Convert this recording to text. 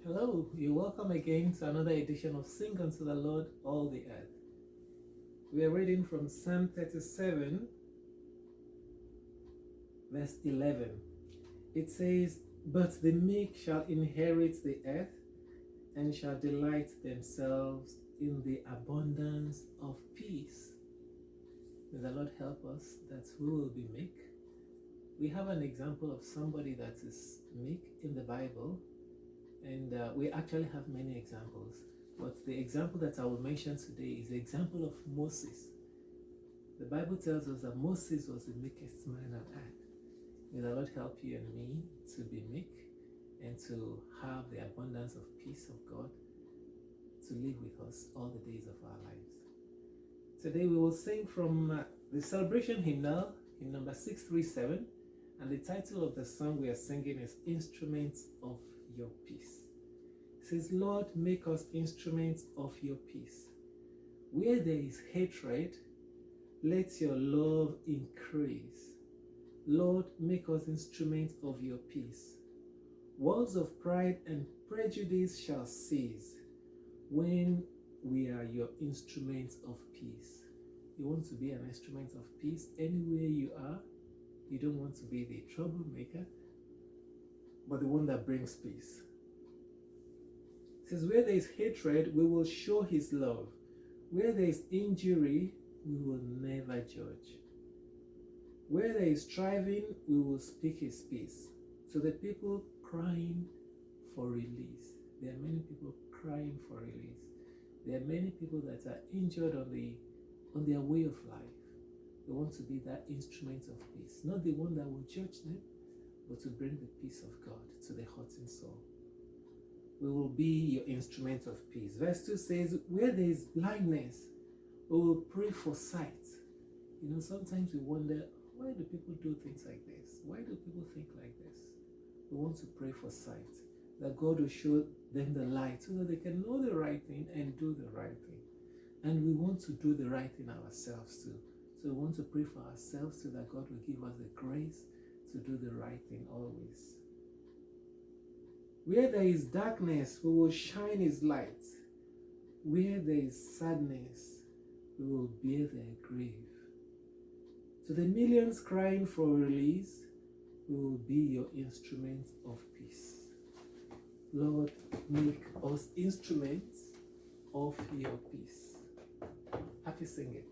Hello, you're welcome again to another edition of Sing unto the Lord All the Earth. We are reading from Psalm 37, verse 11. It says, "But the meek shall inherit the earth and shall delight themselves in the abundance of peace." May the Lord help us that we will be meek. We have an example of somebody that is meek in the Bible. And we actually have many examples. But the example that I will mention today is the example of Moses. The Bible tells us that Moses was the meekest man on earth. May the Lord help you and me to be meek and to have the abundance of peace of God to live with us all the days of our lives. Today we will sing from the celebration hymnal, hymn number 637, and the title of the song we are singing is Instruments of Your Peace. It says, "Lord, make us instruments of your peace. Where there is hatred, let your love increase. Lord, make us instruments of your peace. Words of pride and prejudice shall cease when we are your instruments of peace." You want to be an instrument of peace anywhere you are. You don't want to be the troublemaker, but the one that brings peace. It says, "Where there is hatred, we will show his love. Where there is injury, we will never judge. Where there is striving, we will speak his peace." So the people crying for release. There are many people crying for release. There are many people that are injured on their way of life. They want to be that instrument of peace, not the one that will judge them, but to bring the peace of God to the hurting soul. We will be your instrument of peace. Verse 2 says, "Where there is blindness, we will pray for sight." Sometimes we wonder, why do people do things like this? Why do people think like this? We want to pray for sight, that God will show them the light so that they can know the right thing and do the right thing. And we want to do the right thing ourselves too. So we want to pray for ourselves so that God will give us the grace to do the right thing always. "Where there is darkness, we will shine his light. Where there is sadness, we will bear their grave. To the millions crying for release, we will be your instruments of peace." Lord, make us instruments of your peace. Happy singing.